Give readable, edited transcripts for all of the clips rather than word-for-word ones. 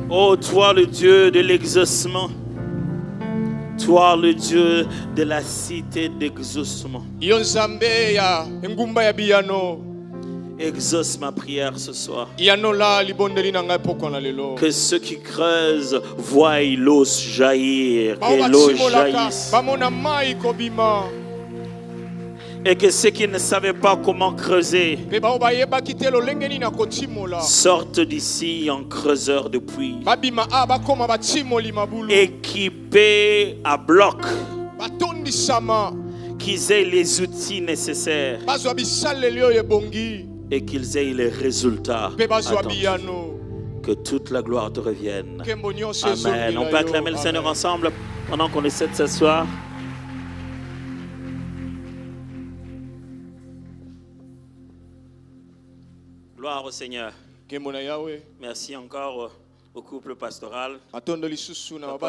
Oh, toi le Dieu de l'exaucement. Toi le Dieu de la cité d'exaucement. Exauce ma prière ce soir. Que ceux qui creusent voient l'eau jaillir, que l'eau jaillisse. Et que ceux qui ne savaient pas comment creuser sortent d'ici en creuseurs de puits, équipés à bloc, qu'ils aient les outils nécessaires et qu'ils aient les résultats attendus. Que toute la gloire te revienne. Amen. On peut acclamer le Seigneur ensemble pendant qu'on essaie de s'asseoir. Gloire au Seigneur. Merci encore au couple pastoral. Papa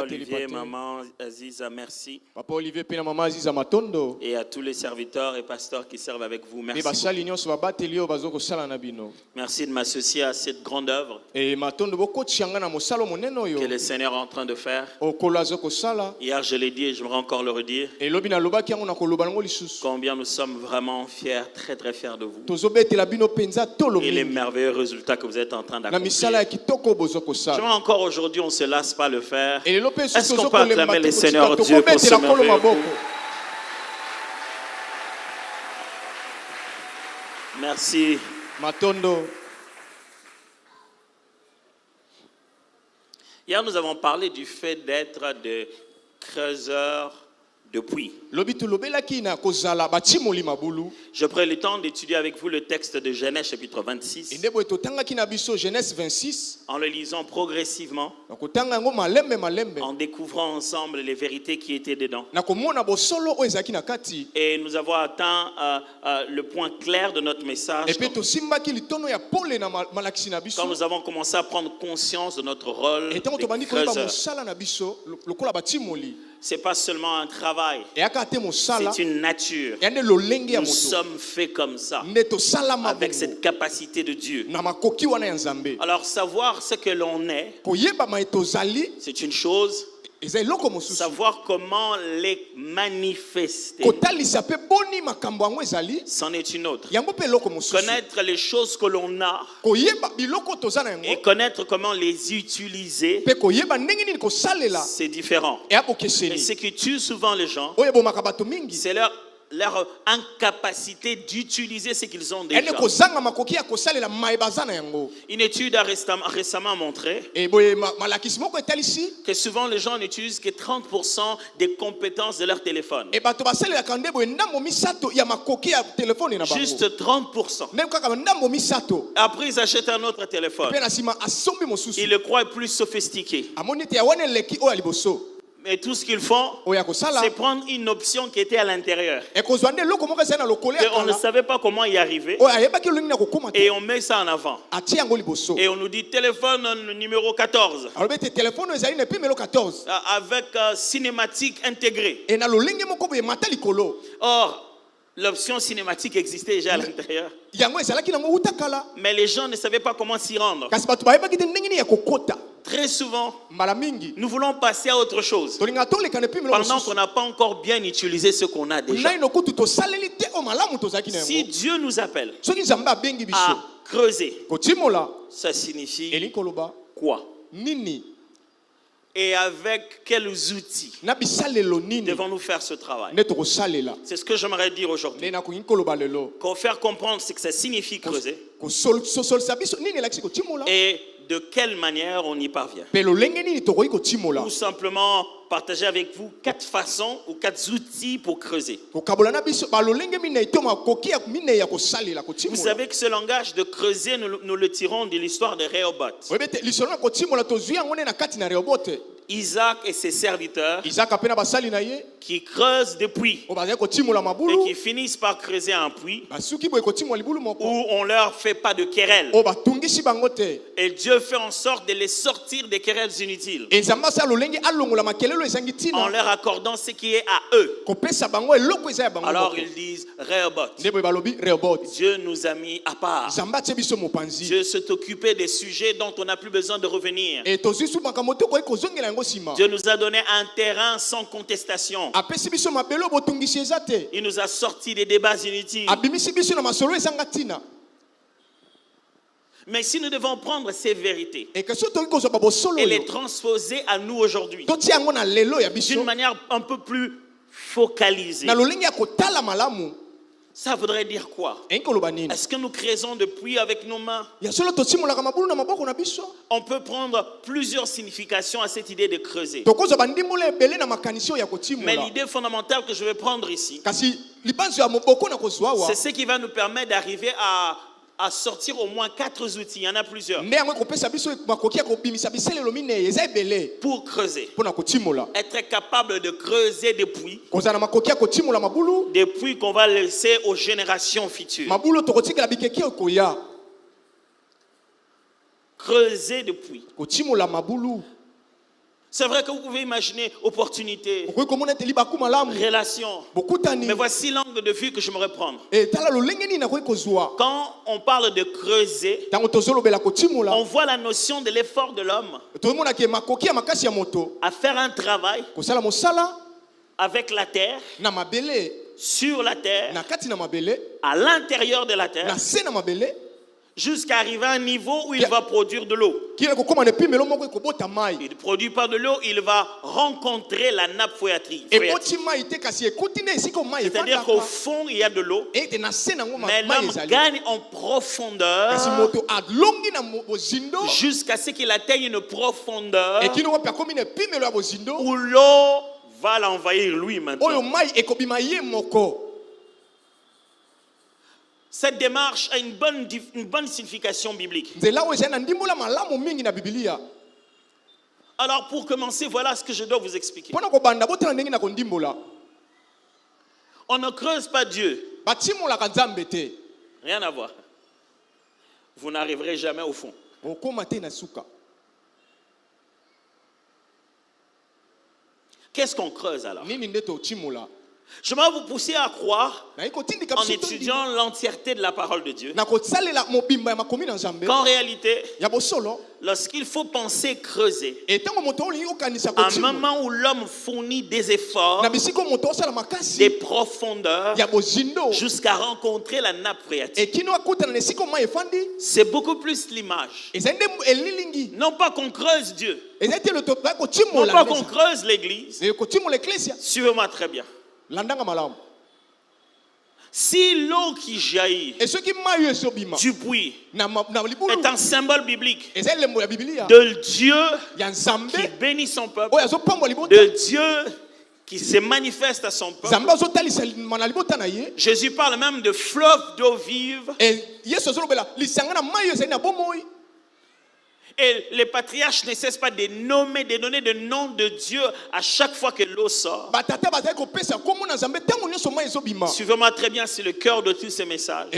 Olivier, maman Aziza, merci. Et à tous les serviteurs et pasteurs qui servent avec vous, merci. Merci de m'associer à cette grande œuvre que le Seigneur est en train de faire. Hier, je l'ai dit et j'aimerais encore le redire. Combien nous sommes vraiment fiers, très très fiers de vous. Et les merveilleux résultats que vous êtes en train d'accomplir. J'aimerais encore aujourd'hui, on ne se lasse pas le faire. Est-ce qu'on peut acclamer le Seigneur Dieu pour ce merveilleux coup? Merci. Hier, nous avons parlé du fait d'être des creuseurs de puits. Je prends le temps d'étudier avec vous le texte de Genèse chapitre 26. En le lisant progressivement, en découvrant ensemble les vérités qui étaient dedans. Et nous avons atteint le point clair de notre message quand nous avons commencé à prendre conscience de notre rôle de creuseur. Ce n'est pas seulement un travail, c'est une nature. Nous sommes faits comme ça, avec cette capacité de Dieu. Alors savoir ce que l'on est, c'est une chose. Savoir comment les manifester, c'en est une autre. Connaître les choses que l'on a et connaître comment les utiliser, c'est différent. Et ce qui tue souvent les gens, c'est leur incapacité d'utiliser ce qu'ils ont déjà. Une étude a récemment montré que souvent les gens n'utilisent que 30% des compétences de leur téléphone. Juste 30%. Après ils achètent un autre téléphone. Ils le croient plus sophistiqué. Mais tout ce qu'ils font, c'est prendre une option qui était à l'intérieur. Et on ne savait pas comment y arriver. Et on met ça en avant. Et on nous dit téléphone numéro 14. Avec cinématique intégrée. Or, l'option cinématique existait déjà à l'intérieur. Mais les gens ne savaient pas comment s'y rendre. Très souvent, nous voulons passer à autre chose pendant qu'on n'a pas encore bien utilisé ce qu'on a déjà. Si Dieu nous appelle à creuser, ça signifie quoi? Et avec quels outils devons-nous faire ce travail? C'est ce que j'aimerais dire aujourd'hui. Faire comprendre ce que ça signifie creuser et de quelle manière on y parvient. Ou simplement partager avec vous 4 façons ou 4 outils pour creuser. Vous savez que ce langage de creuser, nous le tirons de l'histoire de Rehoboth. Isaac et ses serviteurs qui creusent des puits et qui finissent par creuser un puits où on leur fait pas de querelle. Et Dieu fait en sorte de les sortir des querelles inutiles. en leur accordant ce qui est à eux. Alors ils disent Rehoboth. Dieu nous a mis à part. Dieu s'est occupé des sujets dont on n'a plus besoin de revenir. Dieu nous a donné un terrain sans contestation. Il nous a sorti des débats inutiles. Mais si nous devons prendre ces vérités et les transposer à nous aujourd'hui d'une manière un peu plus focalisée, ça voudrait dire quoi? Est-ce que nous créons des puits avec nos mains? On peut prendre plusieurs significations à cette idée de creuser. Mais l'idée fondamentale que je vais prendre ici, c'est ce qui va nous permettre d'arriver à sortir au moins 4 outils. Il y en a plusieurs. Pour creuser. Être capable de creuser des puits. Des puits qu'on va laisser aux générations futures. Creuser des puits. C'est vrai que vous pouvez imaginer opportunités, relations. Mais voici l'angle de vue que je me prendre. Quand on parle de creuser, on voit la notion de l'effort de l'homme à faire un travail avec la terre, sur la terre, à l'intérieur de la terre, jusqu'à arriver à un niveau où il va produire de l'eau. Il ne produit pas de l'eau, il va rencontrer la nappe phréatique. C'est-à-dire qu'au fond, il y a de l'eau, mais l'homme gagne en profondeur jusqu'à ce qu'il atteigne une profondeur où l'eau va l'envahir lui maintenant. Cette démarche a une bonne signification biblique. Alors pour commencer, voilà ce que je dois vous expliquer. On ne creuse pas Dieu. Rien à voir. Vous n'arriverez jamais au fond. Qu'est-ce qu'on creuse alors? Je vais vous pousser à croire, en étudiant l'entièreté de la parole de Dieu, qu'en réalité, lorsqu'il faut penser creuser, à un moment où l'homme fournit des efforts, des profondeurs, jusqu'à rencontrer la nappe phréatique, c'est beaucoup plus l'image. Non pas qu'on creuse Dieu, non pas qu'on creuse l'église. Suivez-moi très bien. Si l'eau qui jaillit du puits est un symbole biblique de Dieu qui bénit son peuple, de Dieu qui se manifeste à son peuple, Jésus parle même de fleuves d'eau vive. Et les patriarches ne cessent pas de donner le nom de Dieu à chaque fois que l'eau sort. Suivez-moi très bien, c'est le cœur de tous ces messages.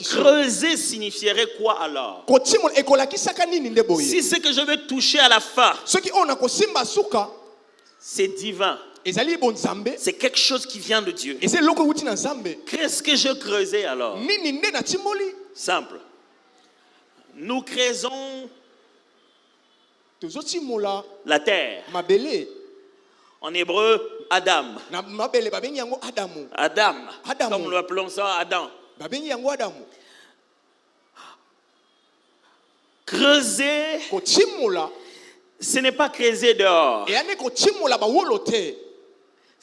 Creuser signifierait quoi alors? Si ce que je veux toucher à la fin, c'est divin, c'est quelque chose qui vient de Dieu, qu'est-ce que je creusais alors? Simple. Nous créons la terre. En hébreu, Adam. Adam. Comme nous appelons ça, Adam. Creuser, ce n'est pas creuser dehors. Ce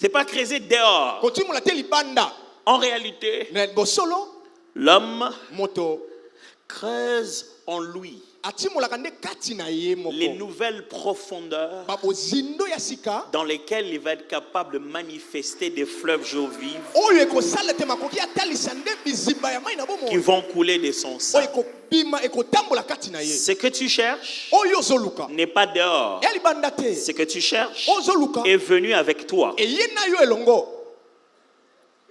n'est pas creuser dehors. En réalité, l'homme creuse en lui les nouvelles profondeurs dans lesquelles il va être capable de manifester des fleuves d'eau vive qui vont couler de son sang. Ce que tu cherches n'est pas dehors. Ce que tu cherches est venu avec toi.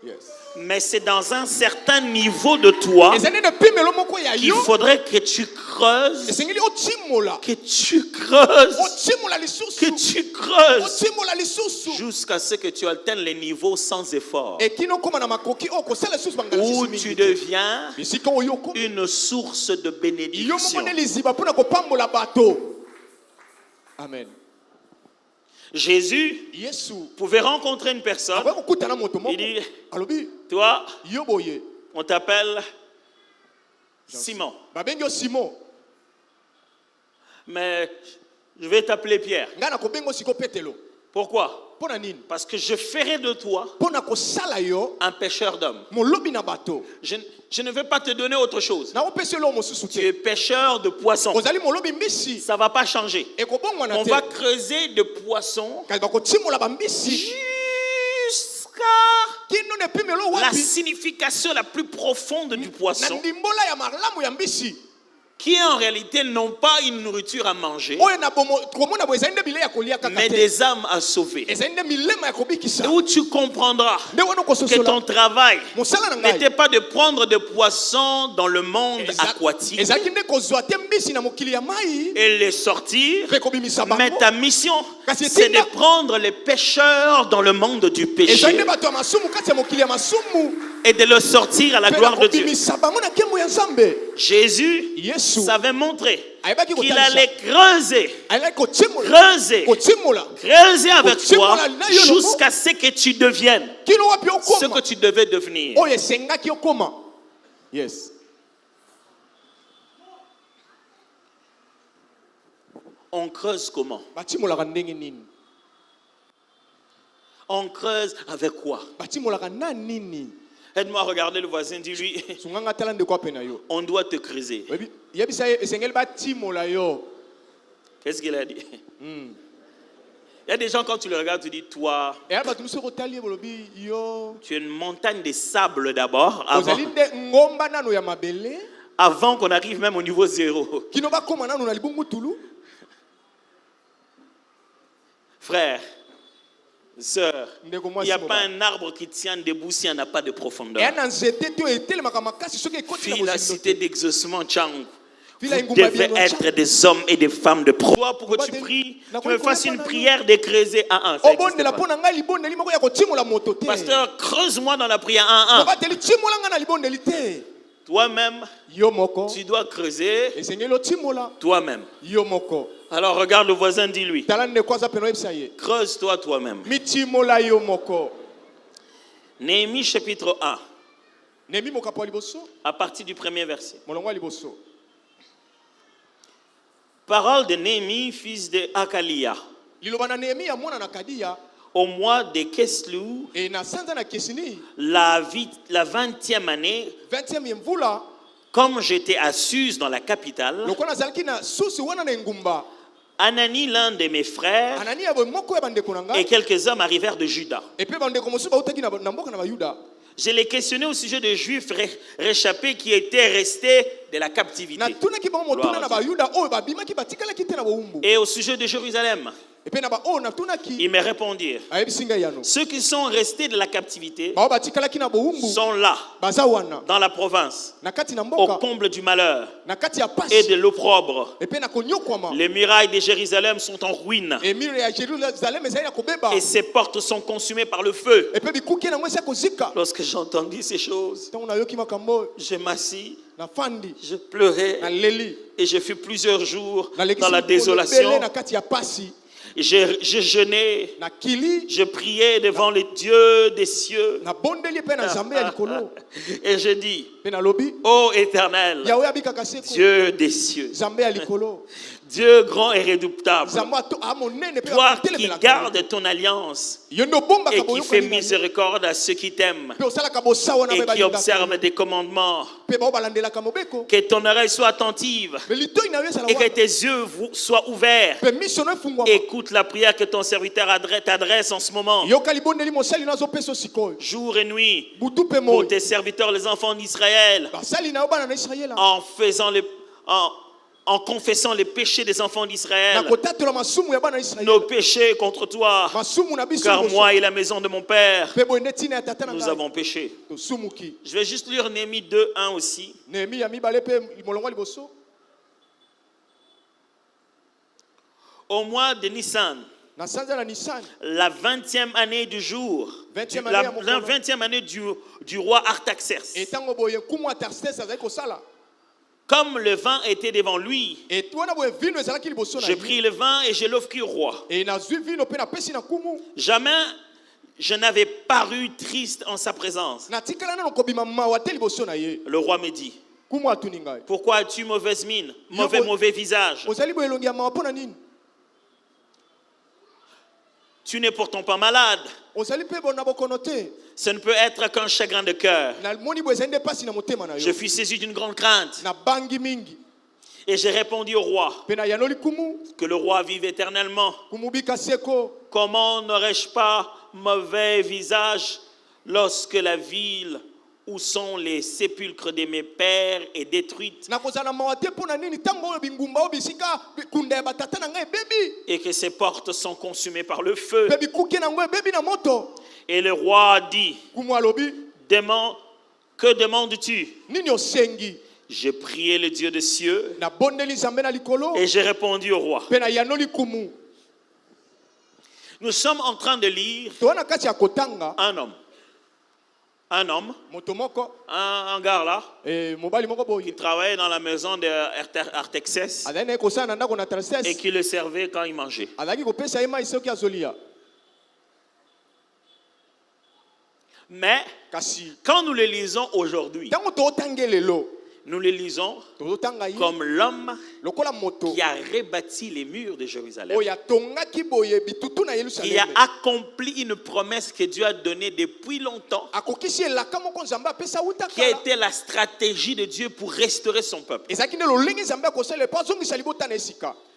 Yes. Mais c'est dans un certain niveau de toi qu'il faudrait que tu creuses, jusqu'à ce que tu atteignes les niveaux sans effort, où tu deviens une source de bénédiction. Amen. Jésus pouvait rencontrer une personne. Il dit, toi, on t'appelle Simon. Mais je vais t'appeler Pierre. Pourquoi? Parce que je ferai de toi un pêcheur d'hommes. Je ne vais pas te donner autre chose. Tu es pêcheur de poissons. Ça ne va pas changer. On va creuser de poissons jusqu'à la signification la plus profonde du poisson, qui en réalité n'ont pas une nourriture à manger, mais des âmes à sauver. Et où tu comprendras que ton travail n'était pas de prendre des poissons dans le monde aquatique et les sortir, mais ta mission, c'est de prendre les pêcheurs dans le monde du péché et de le sortir à la gloire de Dieu. Jésus savait montrer qu'il allait creuser avec toi jusqu'à ce que tu deviennes ce que tu devais devenir. Yes. On creuse comment? On creuse avec quoi? Aide-moi à regarder le voisin, dis-lui, on doit te creuser. Qu'est-ce qu'il a dit? Il y a des gens, quand tu le regardes, tu dis, toi, tu es une montagne de sable d'abord, avant qu'on arrive même au niveau 0. Frère, sœur, il n'y a pas un arbre qui tient debout s'il n'y en a pas de profondeur. Fille, la cité d'exaucement, Tchang, vous devez être des hommes et des femmes de proie pour que tu pries. Tu me fasses une prière de creuser à 1. Pasteur, creuse-moi dans la prière 1. Toi-même, tu dois creuser toi-même. Alors regarde le voisin, dis-lui, creuse-toi toi-même. Néhémie chapitre 1, à partir du premier verset. Parole de Néhémie, fils de Hakalia. Au mois de Keslu, la 20e année, comme j'étais à Suse dans la capitale, Anani, l'un de mes frères, et quelques hommes arrivèrent de Juda. Je les questionnais au sujet des Juifs réchappés qui étaient restés de la captivité. Et au sujet de Jérusalem. Ils me répondirent, ceux qui sont restés de la captivité sont là, dans la province, au comble du malheur et de l'opprobre. Les murailles de Jérusalem sont en ruine et ses portes sont consumées par le feu. Lorsque j'ai entendu ces choses, je m'assis, je pleurais et je fus plusieurs jours dans la désolation. Je jeûnais, je priais devant le Dieu des cieux. Et je dis, ô Éternel, Dieu des cieux, Dieu grand et redoutable, toi qui gardes ton alliance et qui fais miséricorde à ceux qui t'aiment et qui observent tes commandements, que ton oreille soit attentive et que tes yeux soient ouverts. Écoute la prière que ton serviteur t'adresse en ce moment, jour et nuit, pour tes serviteurs, les enfants d'Israël, en confessant les péchés des enfants d'Israël, nos péchés contre toi, car moi et la maison de mon père, nous avons péché. Je vais juste lire Néhémie 2:1 aussi. Au mois de Nissan, la 20e année du jour, la 20e année du roi Artaxerxès, comme le vin était devant lui, j'ai pris le vin et je l'offris au roi. Jamais je n'avais paru triste en sa présence. Le roi me dit, pourquoi as-tu mauvaise mine, mauvais visage? Tu n'es pourtant pas malade. Ce ne peut être qu'un chagrin de cœur. Je fus saisi d'une grande crainte. Et j'ai répondu au roi, que le roi vive éternellement. Comment n'aurais-je pas mauvais visage lorsque la ville où sont les sépulcres de mes pères est détruite et que ses portes sont consumées par le feu? Et le roi dit, que demandes-tu? J'ai prié le Dieu des cieux et j'ai répondu au roi. Nous sommes en train de lire un homme, un gars là, qui travaillait dans la maison d'Artaxerxès et qui le servait quand il mangeait. Mais quand nous le lisons aujourd'hui, nous le lisons comme l'homme qui a rebâti les murs de Jérusalem, qui a accompli une promesse que Dieu a donnée depuis longtemps, qui a été la stratégie de Dieu pour restaurer son peuple.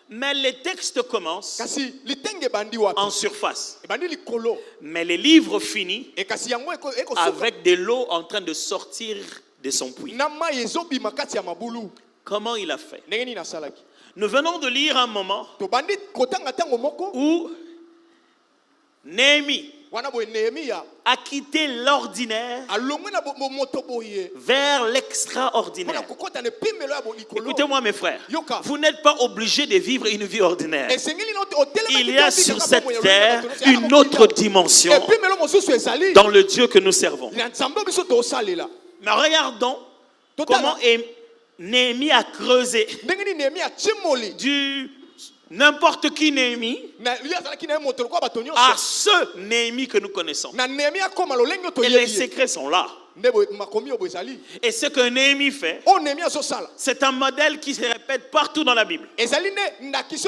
Mais les textes commencent en surface. Mais les livres finissent avec de l'eau en train de sortir de son puits. Comment il a fait? Nous venons de lire un moment où Néhémie a quitté l'ordinaire vers l'extraordinaire. Écoutez-moi mes frères, vous n'êtes pas obligés de vivre une vie ordinaire. Il y a sur cette terre une autre dimension dans le Dieu que nous servons. Mais regardons comment Néhémie a creusé du n'importe qui Néhémie à ce Néhémie que nous connaissons. Et les secrets sont là. Et ce que Néhémie fait, c'est un modèle qui se répète partout dans la Bible. Est-ce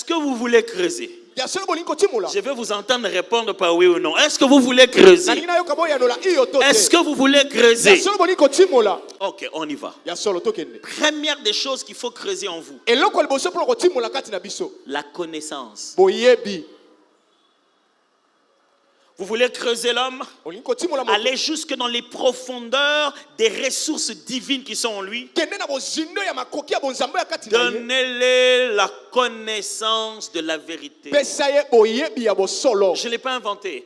que vous voulez creuser? Je vais vous entendre répondre par oui ou non. Est-ce que vous voulez creuser? Est-ce que vous voulez creuser? Ok, on y va. Première des choses qu'il faut creuser en vous, la connaissance. Vous voulez creuser l'homme? Aller jusque dans les profondeurs des ressources divines qui sont en lui. Donnez-le la connaissance de la vérité. Je ne l'ai pas inventé.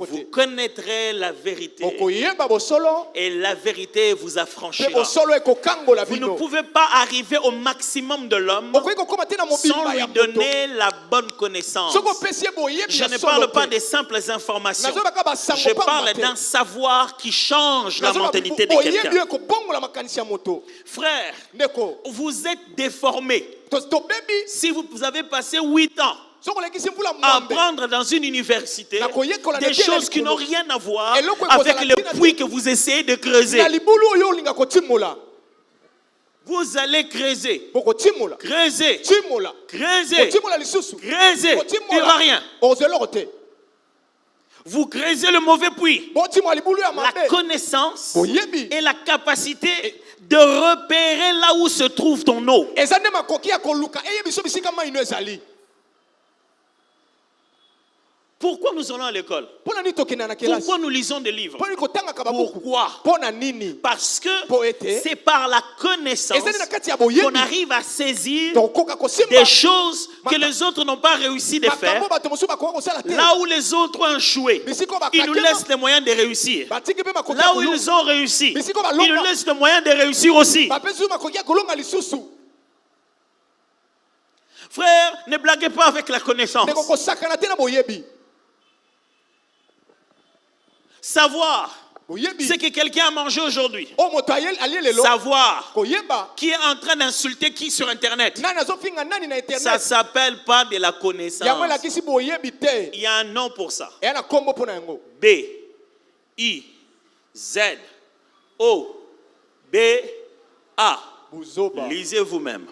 Vous connaîtrez la vérité et la vérité vous affranchira. Vous ne pouvez pas arriver au maximum de l'homme sans lui donner la bonne connaissance. Je ne parle pas des simples informations. Je parle d'un savoir qui change la mentalité de quelqu'un. Frère, vous êtes déformé. Si vous avez passé 8 ans à apprendre dans une université des choses qui n'ont rien à voir avec le puits que vous essayez de creuser, vous allez creuser, creuser, creuser, creuser, il n'y aura rien. Vous creusez le mauvais puits. La connaissance et la capacité de repérer là où se trouve ton eau. Pourquoi nous allons à l'école? Pourquoi nous lisons des livres? Pourquoi? Parce que c'est par la connaissance qu'on arrive à saisir des choses que les autres n'ont pas réussi de faire. Là où les autres ont échoué, ils nous laissent les moyens de réussir. Là où ils ont réussi, ils nous laissent les moyens de réussir aussi. Frère, ne blaguez pas avec la connaissance. Savoir ce que quelqu'un a mangé aujourd'hui. Savoir qui est en train d'insulter qui sur Internet. Ça ne s'appelle pas de la connaissance. Il y a un nom pour ça. B, I, Z, O, B, A. Lisez vous-même.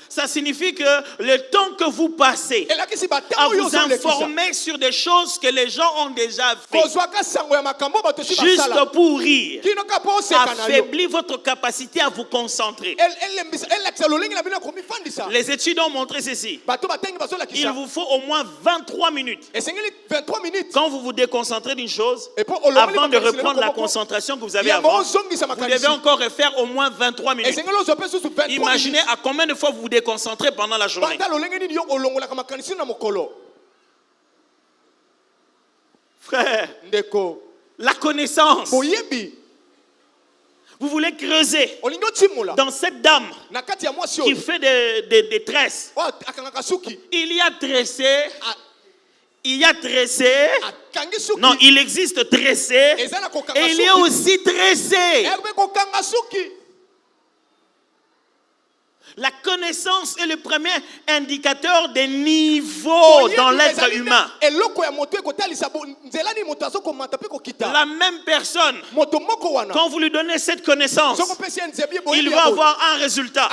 Ça signifie que le temps que vous passez à vous informer sur des choses que les gens ont déjà fait, juste pour rire, affaiblit votre capacité à vous concentrer. Les études ont montré ceci. Il vous faut au moins 23 minutes. Quand vous vous déconcentrez d'une chose, avant de reprendre la concentration que vous avez avant, vous devez encore refaire au moins 23 minutes. Imaginez à combien de fois vous vous déconcentrez pendant la journée. Frère, la connaissance. Vous voulez creuser dans cette dame qui fait des tresses. Il y a tressé. Il y a tressé. Non, il existe tressé. Et il y a aussi tressé. La connaissance est le premier indicateur des niveaux dans l'être humain. La même personne, quand vous lui donnez cette connaissance, il va avoir un résultat.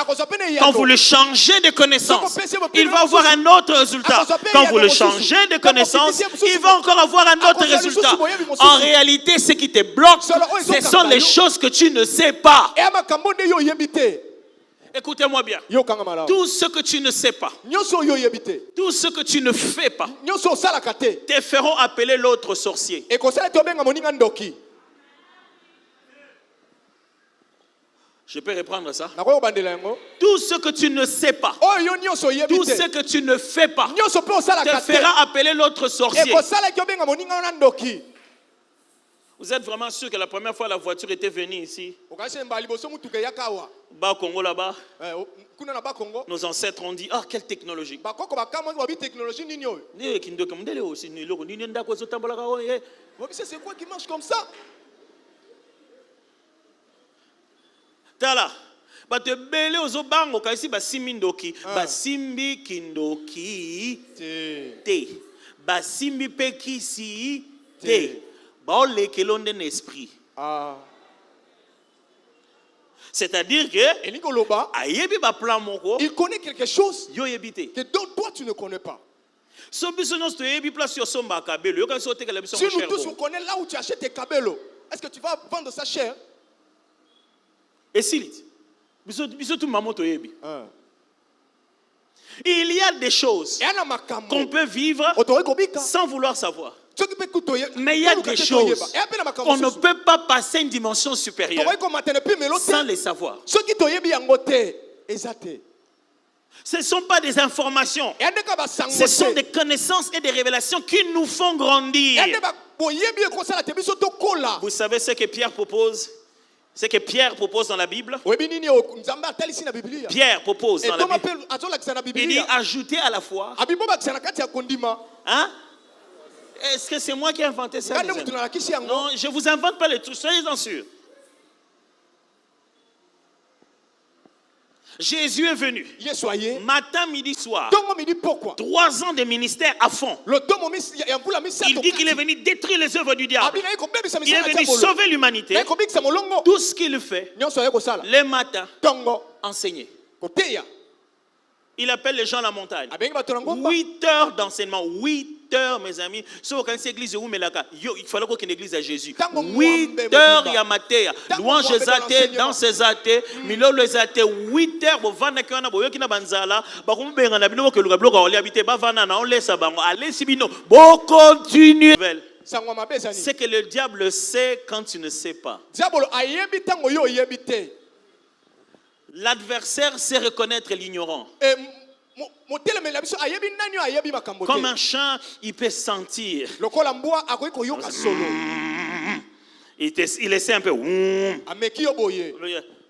Quand vous le changez de connaissance, il va avoir un autre résultat. Quand vous le changez de connaissance, il va encore avoir un autre résultat. En réalité, ce qui te bloque, ce sont les choses que tu ne sais pas. Écoutez-moi bien. Tout ce que tu ne sais pas, tout ce que tu ne fais pas, te feront appeler l'autre sorcier. Je peux reprendre ça. Tout ce que tu ne sais pas, tout ce que tu ne fais pas, te fera appeler l'autre sorcier. Vous êtes vraiment sûr que la première fois la voiture était venue ici, bas au Congo là-bas, nos ancêtres ont dit, ah, quelle technologie. C'est quoi qui marche comme ça? Tala. Te belé aux bango kasi basimbi ndoki basimbi kindoki te basimbi pekisi te ba le kelonde n'esprit. C'est-à-dire que il connaît quelque chose que toi tu ne connais pas. Si nous tous on connaît là où tu achètes tes cabello, est-ce que tu vas vendre ça cher? Et si il y a des choses qu'on peut vivre sans vouloir savoir. Mais il y a des choses qu'on ne peut pas passer une dimension supérieure sans les savoir. Ce ne sont pas des informations. Ce sont des connaissances et des révélations qui nous font grandir. Vous savez ce que Pierre propose? C'est que Pierre propose dans la Bible. Pierre propose dans la Bible. Il dit ajouter à la foi. Hein? Est-ce que c'est moi qui ai inventé ça? Non, je ne vous invente pas les trucs, soyez-en sûrs. Jésus est venu. Matin, midi, soir. 3 ans de ministère à fond. Il dit qu'il est venu détruire les œuvres du diable. Il est venu sauver l'humanité. Tout ce qu'il fait, le matin, enseigner. il appelle les gens à la montagne. 8 heures d'enseignement. 8 heures, mes amis. Sauf quand c'est l'église où il fallait qu'on ait une église à Jésus. 8 heures, il y a maté. Louange les athées, dans ces athées, Milo les athées. 8 heures, bon, vana qui en a beau, qui n'a banzala, bah, comme ben, on a bien que le bloc on l'habite, bah, vana, on laisse ça, bah, allez, si bino, bon, continue. C'est que le diable sait quand tu ne sais pas. L'adversaire sait reconnaître l'ignorant. Comme un chant, il peut sentir. Il essaie un peu.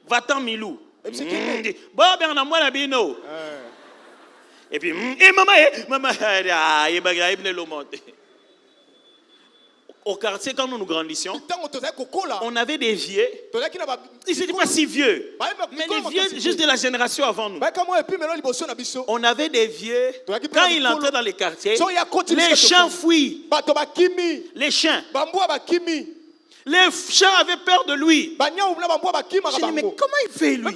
Va-t'en, Milou. Bon, ben, on a moins la bino. Et puis, maman, au quartier, quand nous grandissions, on avait des vieux. Ils n'étaient pas si vieux. Mais les vieux, juste de la génération avant nous. On avait des vieux. Quand ils entraient dans les quartiers, les chiens fuient. Les chiens. Les chiens avaient peur de lui. Je dis, mais comment il fait lui?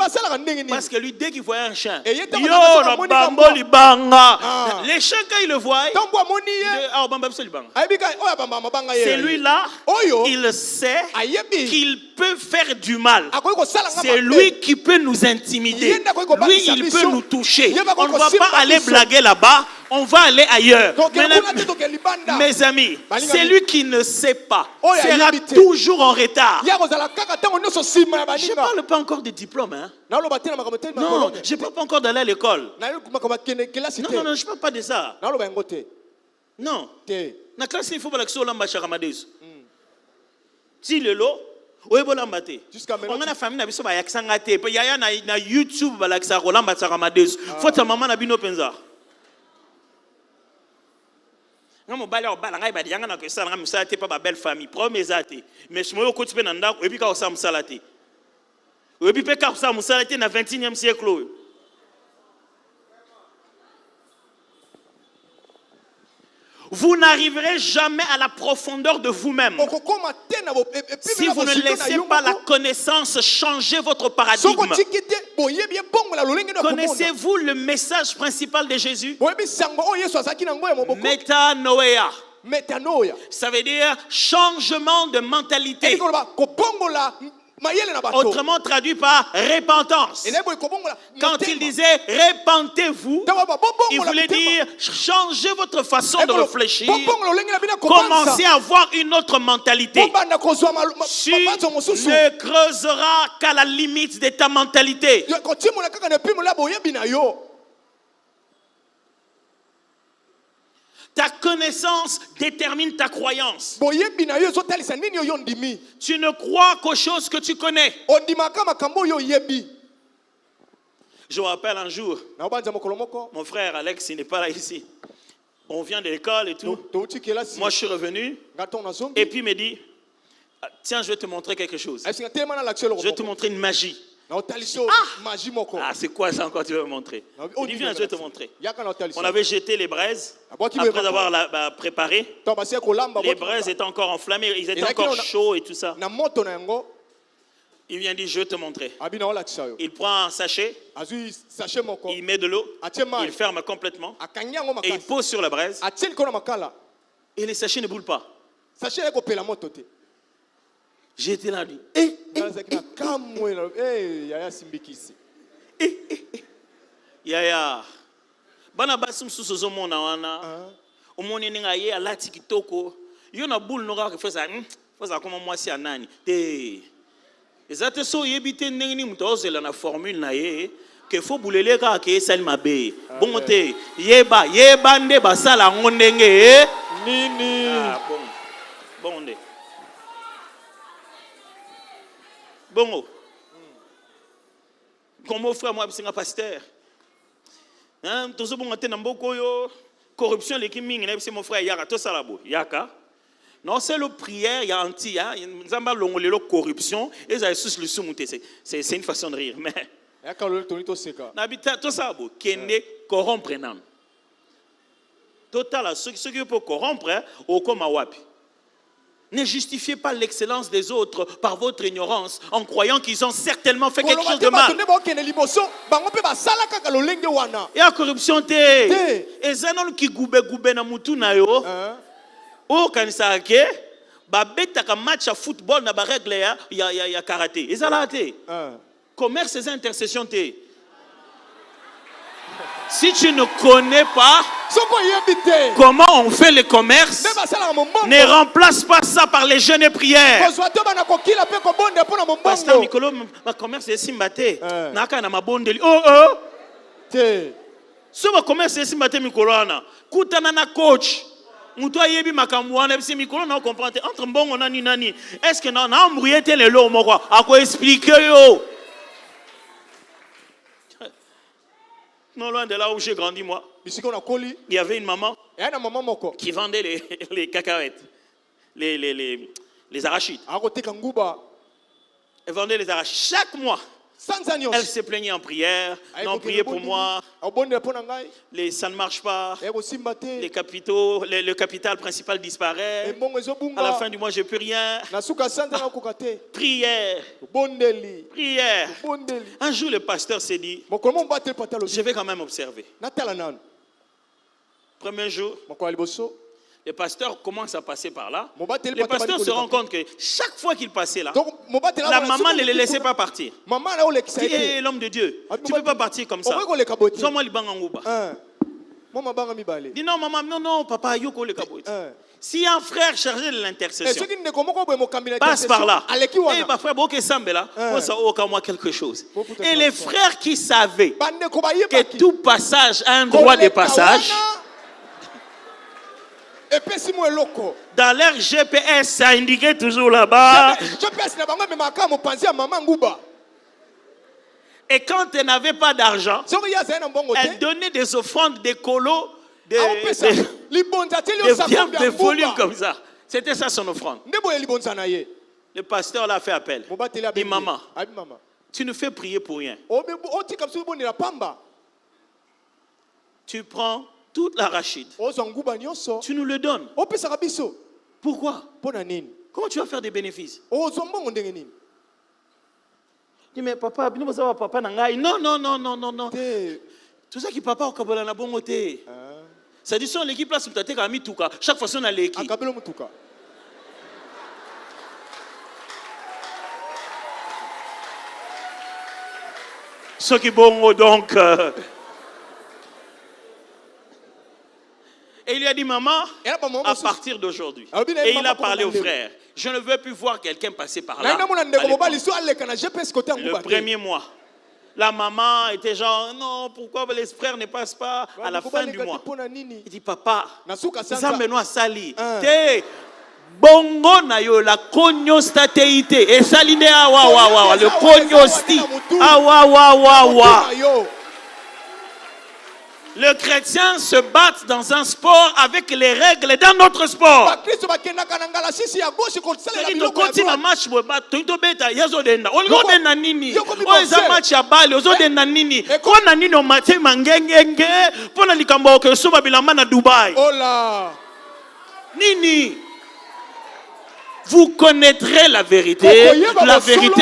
Parce que lui, dès qu'il voyait un chien, les chiens, quand ils le voient, c'est lui-là, il sait qu'il peut faire du mal. C'est lui qui peut nous intimider. Lui, il peut nous toucher. On ne va pas aller blaguer là-bas. On va aller ailleurs. Mes amis, celui qui ne sait pas sera toujours en retard. Je ne parle pas encore de diplôme. Hein? Non, je ne parle pas encore d'aller à l'école. Non, je ne parle pas de ça. Non. La classe, il faut que tu aies si le lot, on a la famille, il y a YouTube, faut que maman ait une penza. Non, mon balai au bal, il y a un que ça, ça pas ma belle famille, premier athée. Mais je me suis dit, et puis quand on s'est salaté. Et puis quand on s'est salaté dans le 21e siècle. Vous n'arriverez jamais à la profondeur de vous-même si vous ne laissez pas la connaissance changer votre paradigme. Connaissez-vous le message principal de Jésus? Métanoïa. Ça veut dire changement de mentalité. Autrement traduit par repentance. Quand il disait repentez-vous, il voulait dire changez votre façon de réfléchir, commencez à avoir une autre mentalité. Tu ne creuseras qu'à la limite de ta mentalité. Ta connaissance détermine ta croyance. Tu ne crois qu'aux choses que tu connais. Je me rappelle un jour, mon frère Alex, il n'est pas là ici. On vient de l'école et tout. Moi, je suis revenu. Et puis il me dit, tiens, je vais te montrer quelque chose. Je vais te montrer une magie. C'est quoi ça encore tu veux me montrer? Il dit, viens, je vais te montrer. On avait jeté les braises après avoir préparé. Les braises étaient encore enflammées, ils étaient encore chauds et tout ça. Il vient dire, je vais te montrer. Il prend un sachet, il met de l'eau, il ferme complètement et il pose sur la braise et les sachets ne boulent pas. J'étais là, lui. Yaya. Bana basum susozo mona wana. Omoni ninga ye alati kitoko. Yo na boule no ka fesa. Fesa comme moi si anani. Te. Ezate so yebite ndengini mutozela na formule na ye que faut boulele ka ke sali mabe. Bon te. Yeba nde basala ngondenge nini. Bon nde. Bon, comme mon frère, moi, c'est un pasteur. Tout ce bon matin, corruption, l'équipe ming, c'est mon frère Yaka, tout ça là-bas. Yaka. Non, c'est le prière, il y a anti, nous avons la corruption, et ça est le soumouté. C'est une façon de rire, mais. Tout ça, qui est corrompre. Total, ceux qui peuvent corrompre, au comme à Wapi. Ne justifiez pas l'excellence des autres par votre ignorance en croyant qu'ils ont certainement fait quelque chose de mal. Et la corruption, et zanon qui goube na mutu na yo. O kanisa ke ba betaka match à football na ba règle ya karaté. Et ça là té. Commerce et intercession té. Si tu ne connais pas comment on fait le commerce, ne remplace pas ça par les jeûnes et prières. Pasteur Mikolo, ma commerce est simbate. Naka na mabondeli. Si ma commerce est simbate Mikolo ana, kutana na coach. Muto yebi makamwana bisi Mikolo na comprendre entre mbongo nani nani. Est-ce que na embrouillé le lo moko a ko expliquer yo. Non loin de là où j'ai grandi moi, il y avait une maman qui vendait les cacahuètes, les arachides. Elle vendait les arachides. Chaque mois, elle se plaignait en prière. Non, priez pour moi. Ça ne marche pas. Les capitaux, le capital principal disparaît. À la fin du mois, je n'ai plus rien. Prière. Prière. Un jour, le pasteur s'est dit, je vais quand même observer. Premier jour, le pasteur commence à passer par là. Le pasteur se rend compte que chaque fois qu'il passait là, la maman ne le laissait pas partir. Qui est l'homme de Dieu? Tu ne peux pas partir comme ça. Dis non, maman, non, papa, yoko le kabot. Si un frère chargé de l'intercession passe par là, et ma frère, ok, Sambela, ça au moins quelque chose. Et les frères qui savaient que tout passage a un droit de passage, dans leur GPS, ça indiquait toujours là-bas. Et quand elle n'avait pas d'argent, elle donnait des offrandes, des colos, des volumes comme ça. C'était ça son offrande. Le pasteur l'a fait appel. Il dit, maman, tu nous fais prier pour rien. Tu prends toute l'arachide. Tu nous le donnes. Pourquoi? Comment tu vas faire des bénéfices? Dis mais papa, papa non. Tout ça qui papa au Kabola na bongote. Ça dit son l'équipe là c'est peut-être à Mituka. Chaque fois on a l'équipe. Ce qui bon donc et il lui a dit, maman, à partir d'aujourd'hui, et il a parlé aux frères, je ne veux plus voir quelqu'un passer par là. Le premier mois, la maman était genre, non, pourquoi les frères ne passent pas à la fin du mois? Il dit, papa, ça me sali. Bongo na yo la cognostatéité et saline awa le cognosti awa. Le chrétien se bat dans un sport avec les règles dans notre sport. Nini. Vous connaîtrez la vérité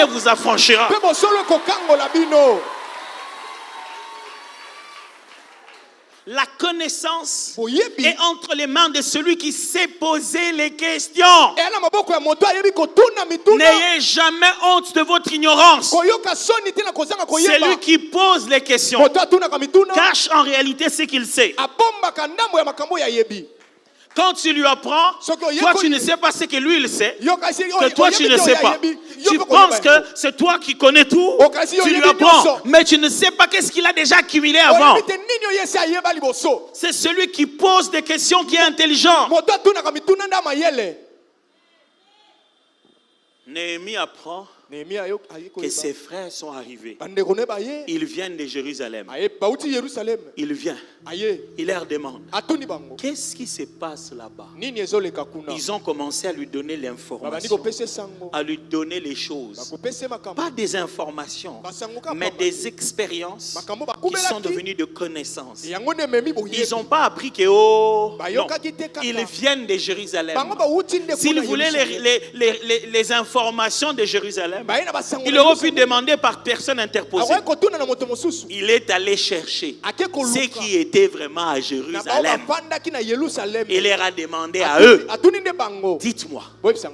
vous affranchira. La connaissance est entre les mains de celui qui sait poser les questions. N'ayez jamais honte de votre ignorance. Celui qui pose les questions cache en réalité ce qu'il sait. Quand tu lui apprends, toi tu ne sais pas ce que lui il sait, que toi tu ne sais pas. Tu penses que c'est toi qui connais tout, tu lui apprends, mais tu ne sais pas qu'est-ce qu'il a déjà accumulé avant. C'est celui qui pose des questions qui est intelligent. Néhémie apprend que ses frères sont arrivés. Ils viennent de Jérusalem. Il vient. Il leur demande, qu'est-ce qui se passe là-bas? Ils ont commencé à lui donner l'information, à lui donner les choses. Pas des informations, mais des expériences qui sont devenues de connaissances. Ils n'ont pas appris que non, ils viennent de Jérusalem. S'ils voulaient les informations de Jérusalem, il aurait pu demander par personne interposée. Il est allé chercher ce qui était vraiment à Jérusalem. Il leur a demandé à eux, dites-moi,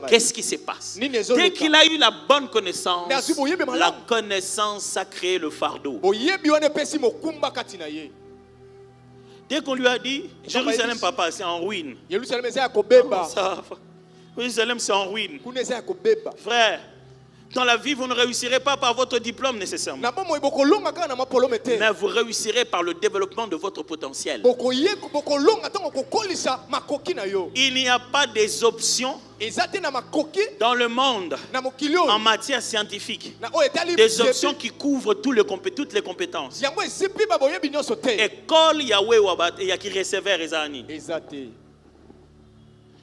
qu'est-ce qui se passe? Dès qu'il a eu la bonne connaissance, la connaissance a créé le fardeau. Dès qu'on lui a dit, Jérusalem, papa, c'est en ruine. Jérusalem, c'est en ruine. Frère, dans la vie, vous ne réussirez pas par votre diplôme nécessairement. Mais vous réussirez par le développement de votre potentiel. Il n'y a pas des options dans le monde en matière scientifique. Des options qui couvrent toutes les compétences. École Yahweh Wabat qui recevait Ezani.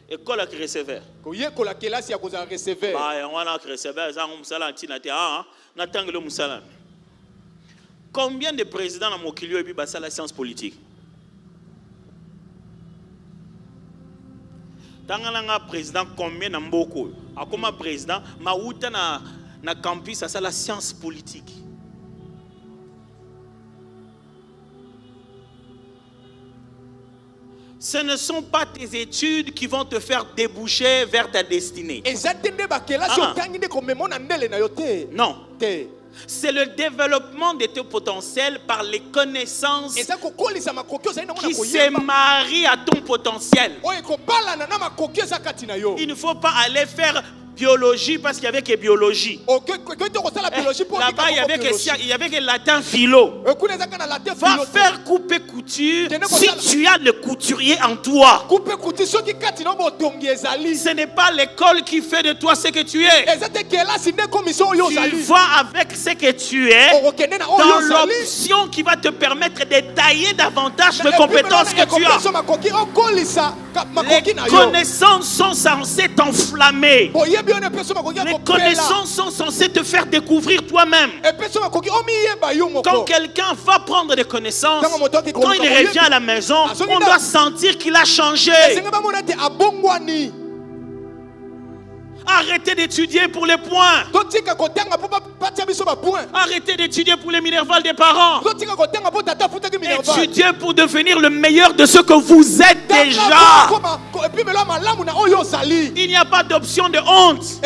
École qui recevait. Combien de présidents dans Mokilio et puis la science politique? Tangalanga président combien na mboko? Akoma président mauta na campus ça la science politique. Ce ne sont pas tes études qui vont te faire déboucher vers ta destinée. Non. C'est le développement de tes potentiels par les connaissances qui se marient à ton potentiel. Il ne faut pas aller faire biologie parce qu'il y avait que biologie. Là-bas, il y avait que latin philo. Va faire couper couture si tu as le couturier en toi. Ce n'est pas l'école qui fait de toi ce que tu es. Tu vas avec ce que tu es dans l'option qui va te permettre de tailler davantage les compétences que tu as. Les connaissances sont censées t'enflammer. Les connaissances sont censées te faire découvrir toi-même. Quand quelqu'un va prendre des connaissances, quand il revient à la maison, on doit sentir qu'il a changé. Arrêtez d'étudier pour les points. Arrêtez d'étudier pour les minervales des parents. Étudiez pour devenir le meilleur de ce que vous êtes déjà. Il n'y a pas d'option de honte.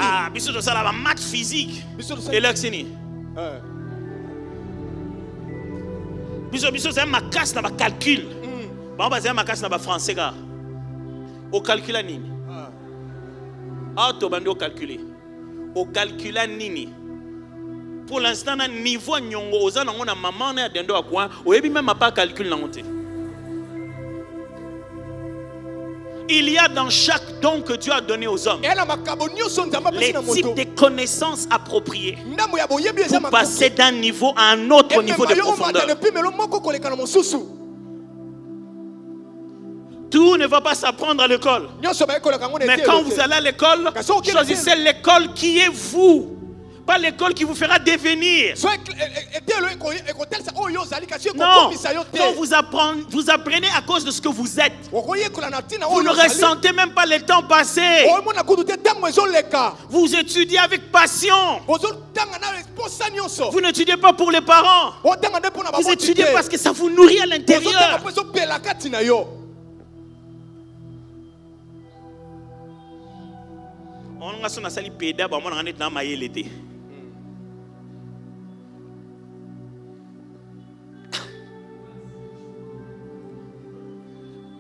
Ah, biso de ça la maths physique. Et l'axini. Biso c'est ma casse na ba calcul. Ba c'est ma casse na ba français ga. Au calcul nini. Ah, tu vas calculer. Au calcul nini. Pour l'instant, na niveau nyongo oza na ngona maman na dendo akwa, oyebi même pas calcul na honte. Il y a dans chaque don que Dieu a donné aux hommes les types de connaissances appropriées pour passer d'un niveau à un autre niveau de profondeur. Tout ne va pas s'apprendre à l'école. Mais quand vous allez à l'école, choisissez l'école qui est vous. Pas l'école qui vous fera devenir. Non, quand vous apprenez à cause de ce que vous êtes. Vous ne ressentez même pas le temps passé. Vous étudiez avec passion. Vous n'étudiez pas pour les parents. Vous étudiez parce que ça vous nourrit à l'intérieur. On a son sali péda ba mon ngane na mayelete.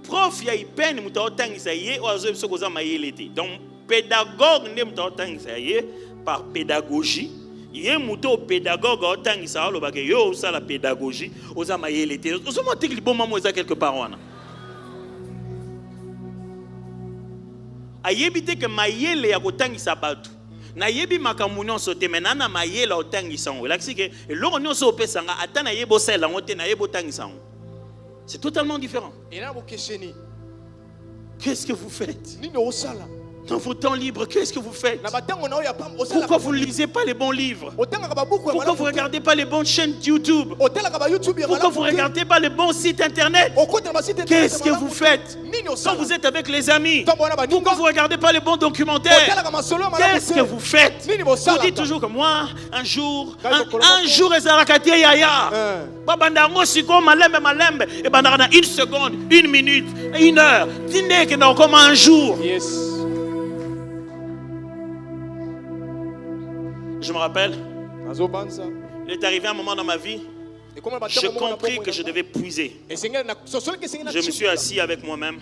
Prof ya ipeni mutaotangisa ye ozo biso koza mayelete. Donc pédagogue ne mutaotangisa ye par pédagogie. Ye muto pédagogue otangisa aloba ke yo ça la pédagogie oza mayelete. Ozo monter que bon maman oza quelque part wana. Ayebite que mayele ya kotangisa batu nayebi makambo nyonso te me nana mayela otangisa ngo elakisi ke eloko nyonso opesanga ata nayeba osala yango te nayeba otangisa ngo. C'est totalement différent. Qu'est-ce que vous faites dans vos temps libres? Qu'est-ce que vous faites? Pourquoi vous ne lisez pas les bons livres? Pourquoi vous ne regardez pas les bonnes chaînes YouTube? Pourquoi vous ne regardez pas les bons sites internet? Qu'est-ce que vous faites quand vous êtes avec les amis? Pourquoi vous ne regardez pas les bons documentaires? Qu'est-ce que vous faites? Vous dites toujours que moi, un jour, Ezalakati Yaya. Et une seconde, une minute, une heure. Dîner que nous comme un jour. Je me rappelle, il est arrivé un moment dans ma vie, j'ai compris que je devais puiser. Je me suis assis avec moi-même.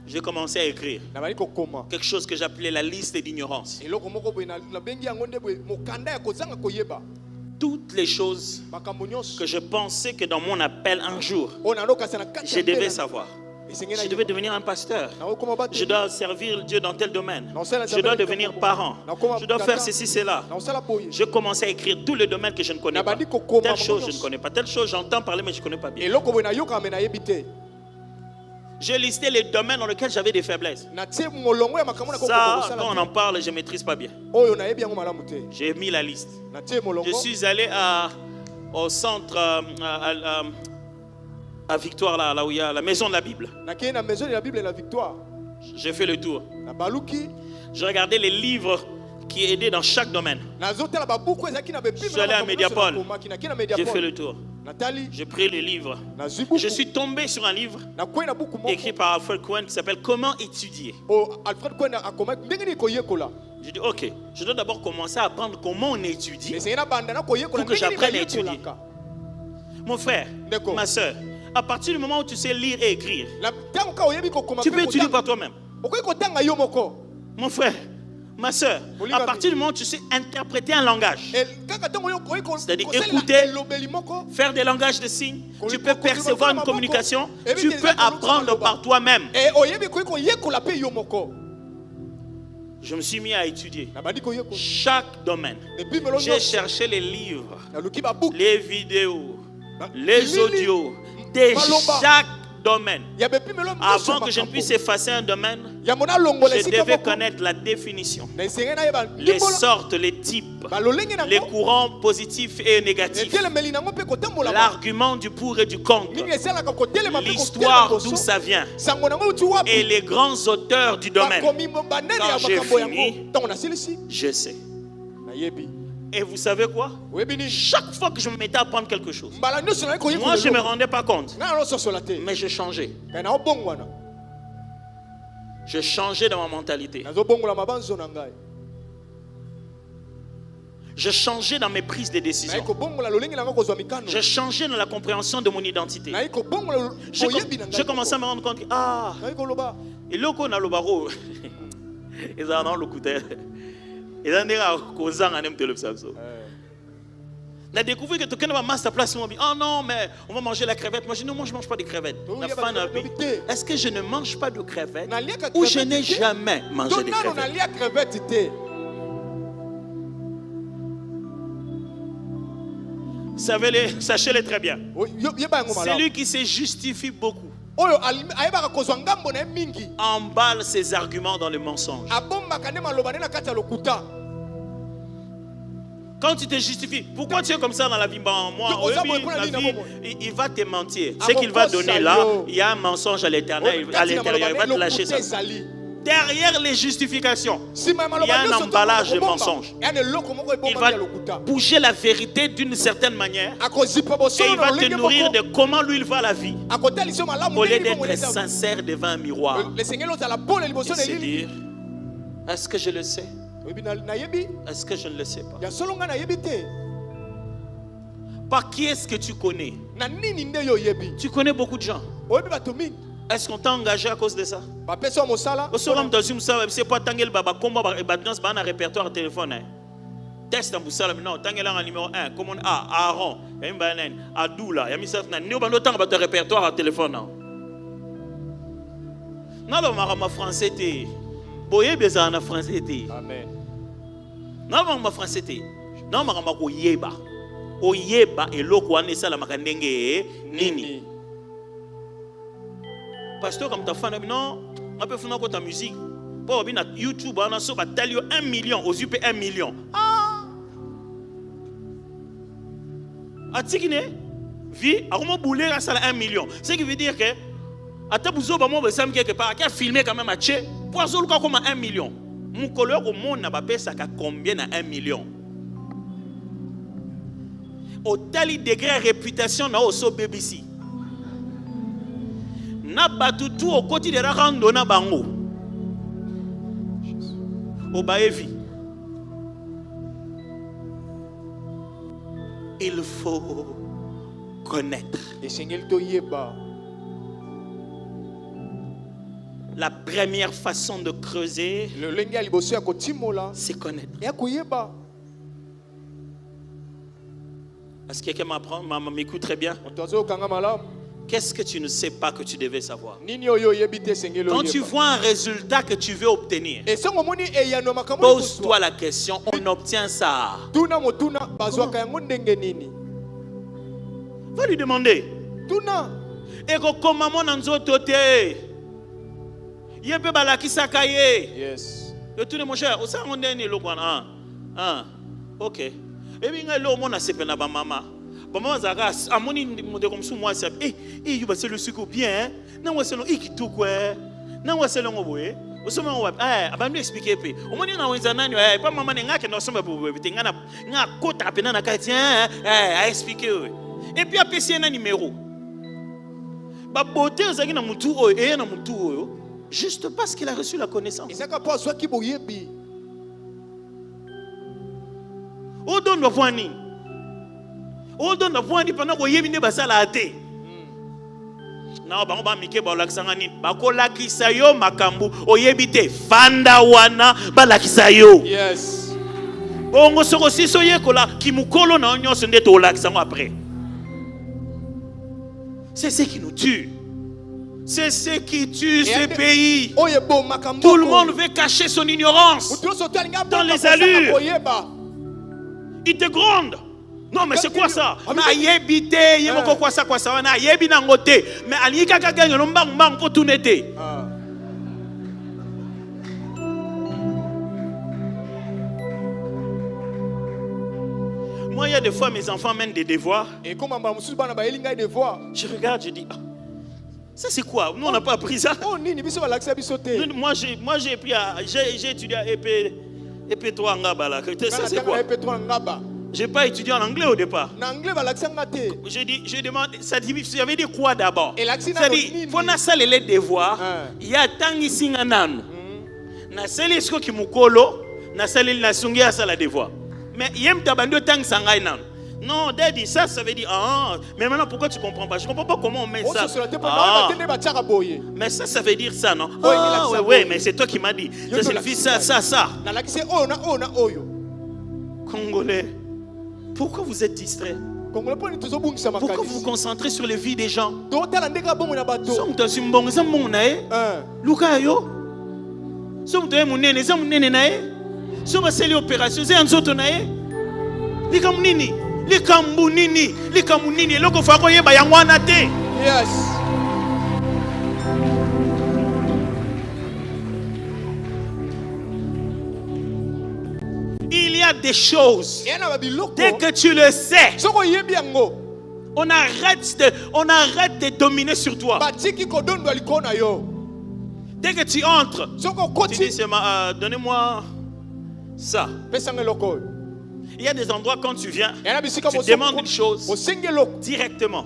J'ai commencé à écrire quelque chose que j'appelais la liste d'ignorance. Toutes les choses que je pensais que dans mon appel un jour, je devais savoir. Je devais devenir un pasteur. Je dois servir Dieu dans tel domaine. Je dois devenir parent. Je dois faire ceci, cela. Je commençais à écrire tous les domaines que je ne connais pas. Telle chose, je ne connais pas. Telle chose, j'entends parler, mais je ne connais pas bien. J'ai listé les domaines dans lesquels j'avais des faiblesses. Ça, quand on en parle, je ne maîtrise pas bien. J'ai mis la liste. Je suis allé au centre à Victoire, là où il y a la maison de la Bible. J'ai fait le tour. Je regardais les livres qui aidaient dans chaque domaine. Je suis allé à Mediapol. J'ai fait le tour. J'ai pris les livres. Je suis tombé sur un livre écrit par Alfred Cohen qui s'appelle Comment étudier. J'ai dit ok, je dois d'abord commencer à apprendre comment on étudie pour que j'apprenne à étudier. Mon frère, ma soeur, à partir du moment où tu sais lire et écrire, tu peux étudier par toi-même. Mon frère, ma soeur, à partir du moment où tu sais interpréter un langage, c'est-à-dire écouter, faire des langages de signes, tu peux percevoir une communication, tu peux apprendre par toi-même. Je me suis mis à étudier chaque domaine. J'ai cherché les livres, les vidéos, les audios de chaque domaine. Avant que je ne puisse effacer un domaine, je devais connaître la définition, les sortes, les types, les courants positifs et négatifs, l'argument du pour et du contre, l'histoire d'où ça vient et les grands auteurs du domaine. Quand j'ai fini, je sais. Et vous savez quoi? Chaque fois que je me mettais à apprendre quelque chose, moi je ne me rendais pas compte, mais je changeais. Je changeais dans ma mentalité. Je changeais dans mes prises de décision. Je changeais dans la compréhension de mon identité. Je commençais à me rendre compte que et le qu'on a le barreau, ils en ont le coup de. Et on a découvert que tu as master place. Oh non, mais on va manger la crevette. Moi je dis non, moi je ne mange pas de crevettes. Est-ce que je ne mange pas de crevettes ou je n'ai jamais mangé de crevettes? Sachez-le très bien. C'est lui qui se justifie beaucoup. Emballe ses arguments dans le mensonge. Quand tu te justifies, pourquoi tu es comme ça dans la vie? Moi, il va te mentir. Ce qu'il va donner là, il y a un mensonge à l'intérieur, il va te lâcher ça. Derrière les justifications, il y a un emballage de mensonges. Il va bouger la vérité d'une certaine manière et il va te nourrir de comment lui il voit la vie au lieu d'être sincère devant un miroir et se dire est-ce que je le sais? Est-ce que je ne le sais pas? Par qui est-ce que tu connais? Tu connais beaucoup de gens. Est-ce qu'on t'a engagé à cause de ça? C'est pas Tangel Baba Comba et Badgans Bana répertoire au téléphone. Test en Boussala, non, Tangel en numéro 1, comme Aaron, Adoula, Yamisaf, nous avons autant de répertoire au téléphone. Non, non, ma français, Boye Bézana français. Amen. Non, ma français te. Non, ma ko yeba. O yeba eloko wana esala makandenge nini. Pasteur comme ta fan non, on peut faire ta musique. Pour bien YouTube on a so batali 1 million aux UP 1 million. Ah. Atikine vie a comment bouler à ça 1 million. Ce qui veut dire que Atabuzo ba mo besam quelque part qui a filmé quand même à Tché poison comme 1 million. Mon collègue au monde n'a pas payé ça combien à 1 million. Au tel degré réputation na oso BBC. Na batu tout au côté de la rando na bango. Au baevi. Il faut connaître. La première façon de creuser, c'est connaître. Est-ce que quelqu'un m'écoute très bien? Qu'est-ce que tu ne sais pas que tu devais savoir? Quand tu vois un résultat que tu veux obtenir, pose-toi la question, on obtient ça. Va lui demander. Et comment on en yes. Et tout le mon cher, ça on est le ok. Et bien là on a sepena ba mama. Ba mama zaka amoni monde comme sous moi ça. Eh c'est le sucre bien. Na wa selon ikitu quoi. Na wa selon oboye. Osoma wa abambi expliquer pe. O moni na wenza nani pa mama ne ngake no soma bobo bitingana nga kota pena na kati a expliquer. Et puis apesi na numéro. Ba beauté ozaki na mutu oyo e na mutu oyo. Juste parce qu'il a reçu la connaissance. On donne le point ni. On donne le point ni pendant que yébi ne basa la ate. Na ba ba mike ba lakisanga ni. Ba ko lakisa yo makambu oyebite fanda wana ba lakisa yo. Yes. Bongo soko siso ye kola kimukolo na onyo sende to lakisanga après. C'est ce qui nous tue. C'est ce qui tue ce pays. Tout le monde veut cacher son ignorance dans les allures. Il te gronde. Non, mais c'est quoi ça? Mais moi, il y a des fois, mes enfants mènent des devoirs. Je regarde, je dis... Ça c'est quoi? Nous on n'a pas appris ça. Moi j'ai étudié à EP3 Ngaba là. Ça c'est quoi? J'ai pas étudié en anglais au départ. J'ai demandé, ça veut dire quoi d'abord? Ça dit, faut na sale les devoirs. Il y a tangi singa nanu. Na sale esko ki mukolo, na sale na sungi ya sala devoir. Mais yem tabando tangi sangai nanu. Non, Daddy, ça veut dire mais maintenant pourquoi tu comprends pas? Je comprends pas comment on met ça. Mais ça veut dire ça, non? Oui, mais c'est toi qui m'as dit. Ça signifie ça. Congolais, pourquoi vous êtes distrait? Pourquoi vous vous concentrez sur les vies des gens? Les Kamunini, loko fako yeba yangwana te. Yes. Il y a des choses. Dès que tu le sais, on arrête de dominer sur toi. Dès que tu entres, tu dis donnez-moi ça. Il y a des endroits quand tu viens, tu demandes une chose directement.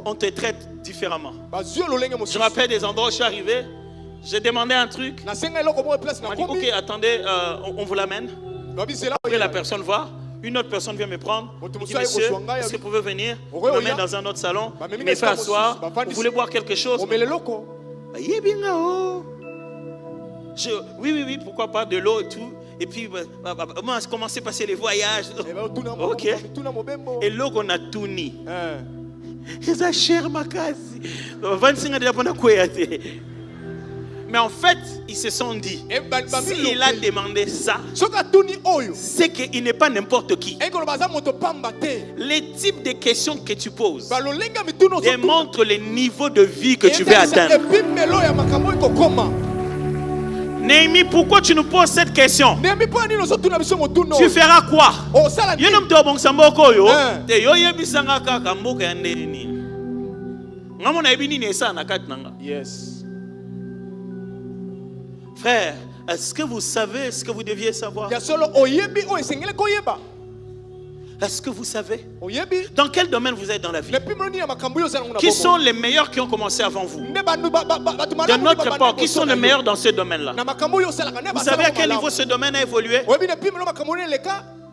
On te traite différemment. Je me rappelle des endroits où je suis arrivé, j'ai demandé un truc. On m'a dit, ok, attendez, on vous l'amène. Après la personne va, une autre personne vient me prendre. Il dit, monsieur, est-ce que vous pouvez venir? On m'amène dans un autre salon, il me fait asseoir. Vous voulez boire quelque chose? Oui, pourquoi pas de l'eau et tout. Et puis, on a commencé à passer les voyages. Ok. Et là, on a tout ni. Mais en fait, ils se sont dit, s'il a demandé ça, c'est qu'il n'est pas n'importe qui. Les types de questions que tu poses démontrent le niveau de vie que tu veux atteindre. Néhémie, pourquoi tu nous poses cette question? Tu feras quoi? Yes. Frère, est-ce que vous savez ce que vous deviez savoir? Est-ce que vous savez dans quel domaine vous êtes dans la vie? Qui sont les meilleurs qui ont commencé avant vous? De notre époque, qui sont les meilleurs dans ce domaine-là? Vous savez à quel niveau ce domaine a évolué?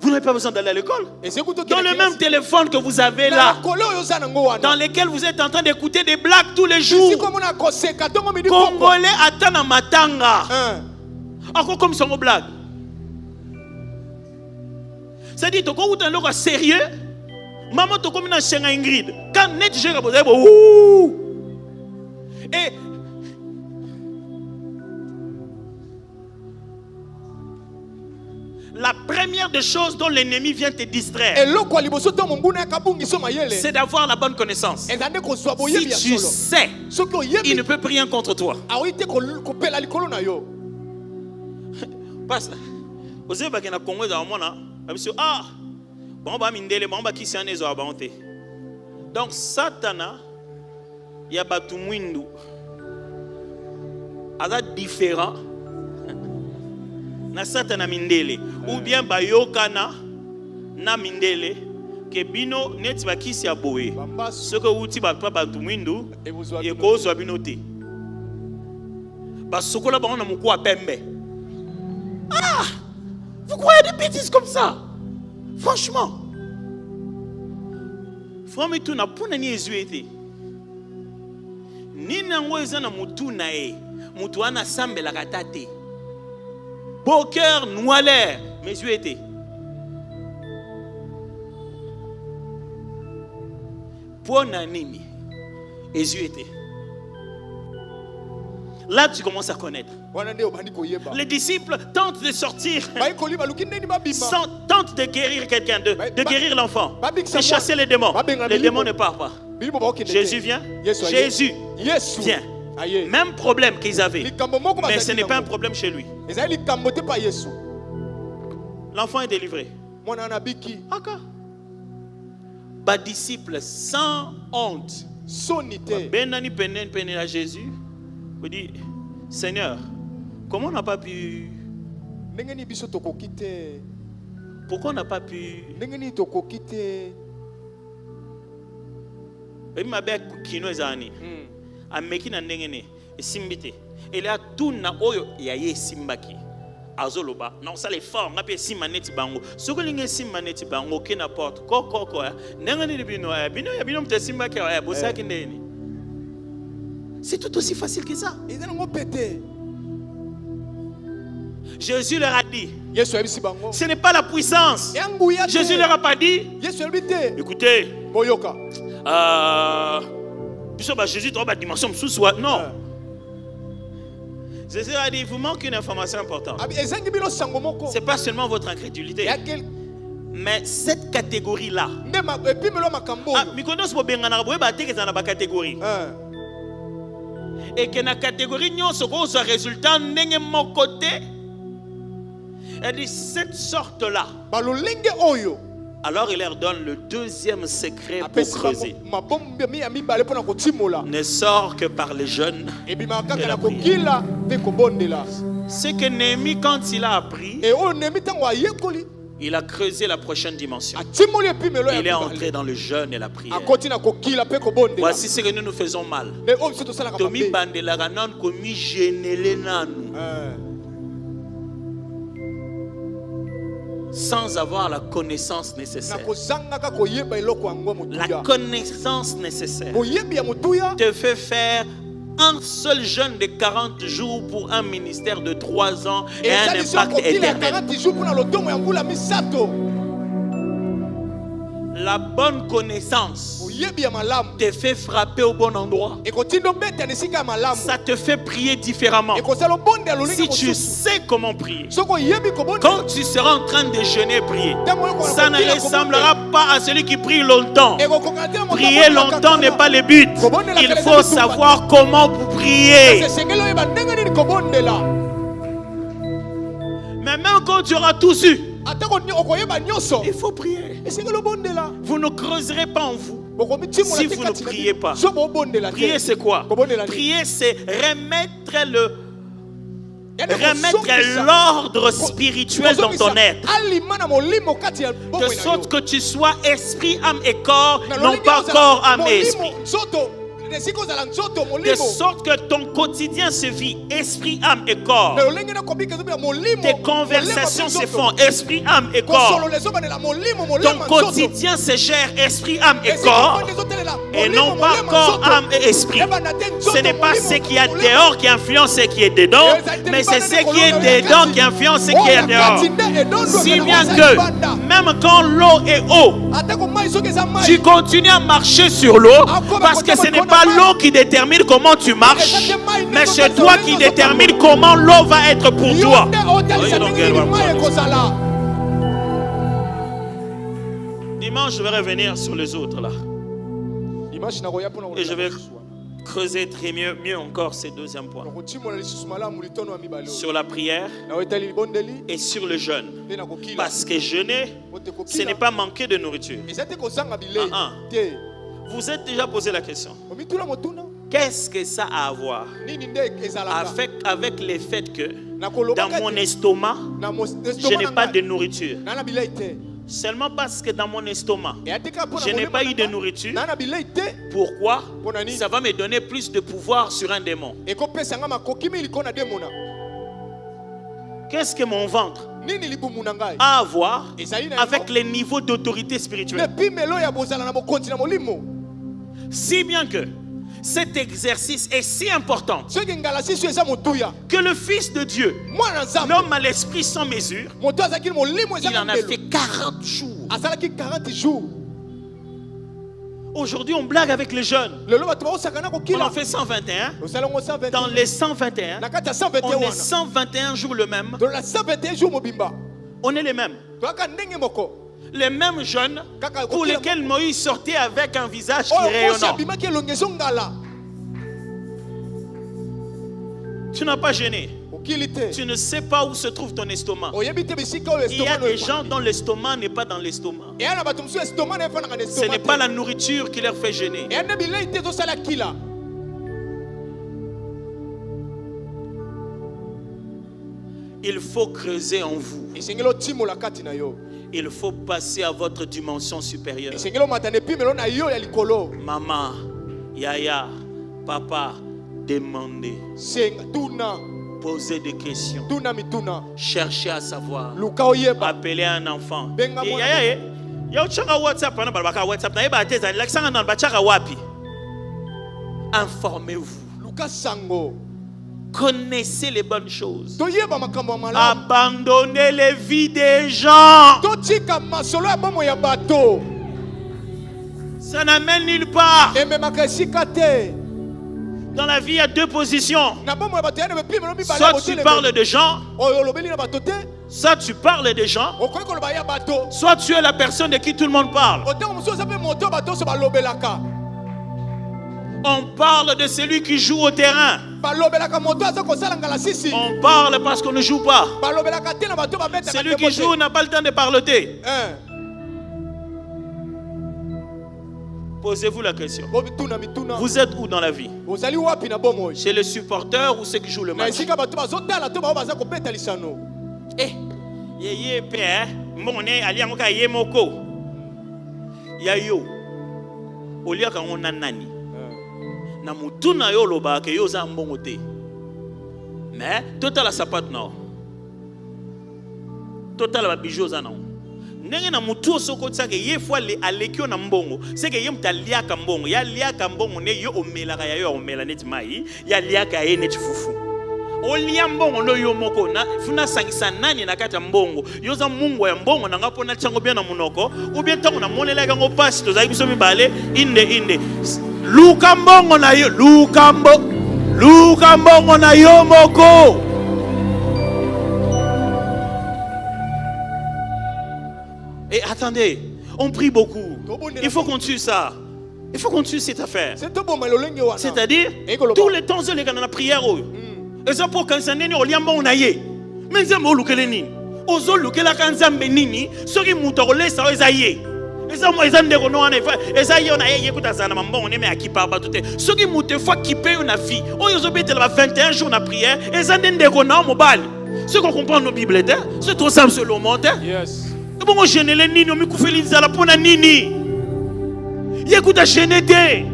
Vous n'avez pas besoin d'aller à l'école. Dans le même téléphone que vous avez là, dans lequel vous êtes en train d'écouter des blagues tous les jours. Congolais attendent matanga. Encore comme son blague. C'est-à-dire, tu as un sérieux. Maman, tu as comme une chaîne Ingrid. Quand net, je et la première des choses dont l'ennemi vient te distraire, c'est d'avoir la bonne connaissance. Si tu sais, il ne peut rien contre toi. Donc Satana, il y a Batumwindu, il différent. Na Satana mindele ou bien bayokana na mindele ke bino net bakisi ya boye soko uti ba Batumwindu e ko zo bino te ba sokola ba na mukwa pembe. Ah, vous croyez des bêtises comme ça? Franchement, frère, tu n'as pas ni ezuete ni nango ezana mutu na e mutu ana sambela katate beau cœur noir mes yeux étaient. Pour Nanini, les yeux étaient. Là, tu commences à connaître. Les disciples tentent de sortir, tentent de guérir quelqu'un, de guérir l'enfant, de chasser les démons. Les démons ne partent pas. Jésus vient. Jésus vient. Même problème qu'ils avaient, mais ce n'est pas un problème chez lui. L'enfant est délivré. Bas disciple sans honte. Benani penen à Jésus. Vous dit, Seigneur, comment on n'a pas pu? Pourquoi on n'a pas pu? Ameki na ndengene esimbite ele atuna oyo yaye simbaki azoloba non ça les fort ngape simaneti bango soko linge simaneti bango ke na porte kokoko ndengene bino ya bino mtesimbaki ya bosaki ndeni. C'est tout aussi facile que ça. Jésus leur a dit, ce n'est pas la puissance. Jésus leur a pas dit, écoutez, Jésus trouve la dimension sous-soi. Non. Jésus a dit, il vous manque une information importante. Ce n'est pas seulement votre incrédulité, mais cette catégorie-là. Et que la catégorie n'y a pas résultat n'est mon côté. Elle dit cette sorte-là. Alors il leur donne le deuxième secret pour creuser. Ne sort que par les jeûnes et la prière. C'est que Néhémie, quand il a appris, il a creusé la prochaine dimension. Il est entré dans le jeûne et la prière. Voici ce que nous faisons mal. Sans avoir la connaissance nécessaire. La connaissance nécessaire te fait faire un seul jeûne de 40 jours pour un ministère de 3 ans et un impact éternel. La bonne connaissance te fait frapper au bon endroit. Ça te fait prier différemment. Si tu sais comment prier, quand tu seras en train de jeûner et prier, ça ne ressemblera pas à celui qui prie longtemps. Prier longtemps n'est pas le but. Il faut savoir comment vous prier. Mais même quand tu auras tout su, il faut prier. Vous ne creuserez pas en vous si vous ne priez pas. Prier, c'est quoi? Prier, c'est remettre l'ordre spirituel dans ton être. De sorte que tu sois esprit, âme et corps, non pas corps, âme et esprit. De sorte que ton quotidien se vit esprit, âme et corps. Tes conversations se font esprit, âme et corps. Ton quotidien se gère esprit, âme et corps, et non pas corps, âme et esprit. Ce n'est pas ce qui est dehors qui influence ce qui est dedans, mais c'est ce qui est dedans qui influence ce qui est dehors. Si bien que même quand l'eau est haut, tu continues à marcher sur l'eau, parce que ce n'est pas l'eau qui détermine comment tu marches, mais c'est toi qui détermine comment l'eau va être pour toi. Dimanche, je vais revenir sur les autres là. Et je vais creuser très mieux encore ces deuxième points. Sur la prière et sur le jeûne. Parce que jeûner, ce n'est pas manquer de nourriture. Vous êtes déjà posé la question. Qu'est-ce que ça a à voir avec le fait que dans mon estomac, je n'ai pas de nourriture? Seulement parce que dans mon estomac, je n'ai pas eu de nourriture. Pourquoi? Ça va me donner plus de pouvoir sur un démon. Qu'est-ce que mon ventre a à voir avec les niveaux d'autorité spirituelle? Si bien que cet exercice est si important que le Fils de Dieu, l'homme à l'esprit sans mesure, il en a fait 40 jours. Aujourd'hui, on blague avec les jeunes. On en fait 121. Dans les 121, on est 121 jours le même. On est les mêmes. Les mêmes jeunes pour lesquels Moïse sortait avec un visage qui rayonnant. Tu n'as pas gêné. Tu ne sais pas où se trouve ton estomac. Il y a des gens dont l'estomac n'est pas dans l'estomac. Ce n'est pas la nourriture qui leur fait gêner. Il faut creuser en vous. Il faut passer à votre dimension supérieure. Maman, yaya, papa, demandez. Poser des questions. Chercher à savoir. Appeler un enfant. Informez-vous. Connaissez les bonnes choses. Abandonnez les vies des gens. Ça n'amène nulle part. Dans la vie, il y a deux positions. Soit tu parles de gens, soit tu parles des gens, soit tu es la personne de qui tout le monde parle. On parle de celui qui joue au terrain. On parle parce qu'on ne joue pas. Celui qui joue n'a pas le temps de parler. Posez-vous la question. Vous êtes où dans la vie? Chez les supporters ou ceux qui jouent le match? Mais total la sapat non. Total la bijou za non. Ndenge na mutu soko tsaka ye fois le alekio na mbongo c'est que yem talia ka mbongo ya lia ka mbongo ne yo omela ka ya yo omela net mai ya lia ka ye net fufu olia mbongo no yo moko na funa sangisa nani na kati ya mbongo yoza mungu ya mbongo na ngapo na chango bien na munoko ou bien tango na molela kango passe to za biso mibale inde luka mbongo na yo luka mbongo na yo moko. Et attendez, on prie beaucoup. Il faut qu'on tue ça. Il faut qu'on tue cette affaire. C'est-à-dire, tous les temps, les gars dans la prière. Et ça pour quand ça n'est pas liambo naie. Mais ça m'a louké les nini. Ozo louké la kanzambe nini. Ce qui m'a torlé ça esaïe. Et ça moi ezande kono on est. Esaïe on a écouté ça na mambo on est mais à qui parle pas tout. Ce qui m'a fois qui paye une vie. On yozo bete la 21 jours na prière. Ezande ndeko mobile. Ce qu'on comprend nos bibles c'est tout ça selon monte. Yes. Et bon je ne les nini on me koufeli za la pona nini. Yekuta chenete.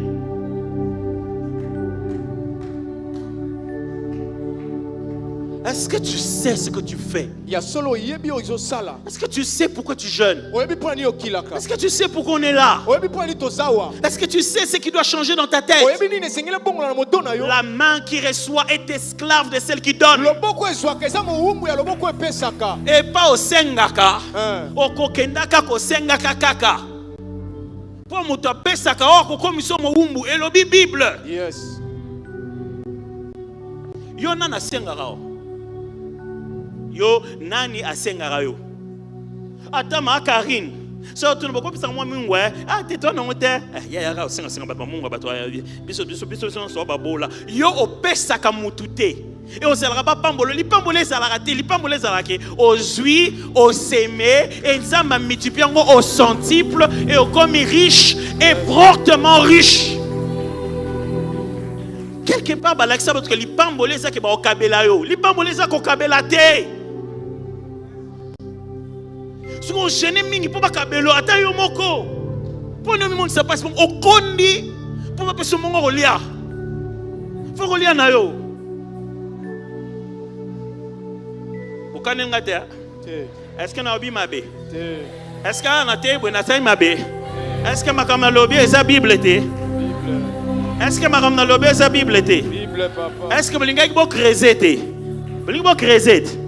Est-ce que tu sais ce que tu fais? Est-ce que tu sais pourquoi tu jeûnes? Est-ce que tu sais pourquoi on est là? Est-ce que tu sais ce qui doit changer dans ta tête? La main qui reçoit est esclave de celle qui donne. Et pas au sengaka. Au kokendaka ko sengaka kaka. Pour moto pesaka o ko miso mo wumbu elobi Bible. Yes. Yo nana sengaka o. Yo nani asengaka yo. Ata ma Karine. So tu ne peux pas penser moi mingwe. Ah te toi non te. Ya ka senga ba mungu ba to biso so ba bola. Yo opesaka mutute. Et on s'en pas pambolo, li pambole ça la raté, li pambole ça la ke au zui, au semé et ça m'a multiplié au centuple et au comme riche et fortement riche. Quelque part ba la ça parce que li pambole ça ke ba au kabela yo, li pambole ça ko kabela te. Ce qu'on gêne mingi pour pas kabelo ata yo moko. Pour nous monde ça passe au kondi pour pas personne mon rolia. Faut rolia na yo. Est-ce que na obi mabe? Est-ce que na tebe na tay mabe? Est-ce que makam na lobi eza Bible te? Est-ce que makam na lobi eza Bible te? Est-ce que bolinga bo krezete? Bolinga bo krezete?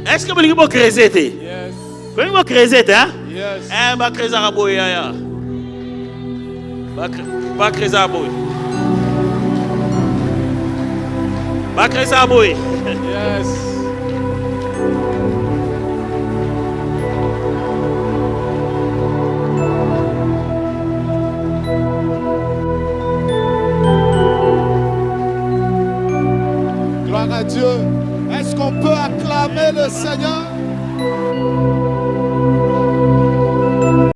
Est-ce que bolinga bo krezete? Yes. Bolinga bo krezete hein? Yes. Ba krezara boya ya. Ba krezara boy. Ba krezara boy. Yes. Gloire à Dieu. Est-ce qu'on peut acclamer le Seigneur?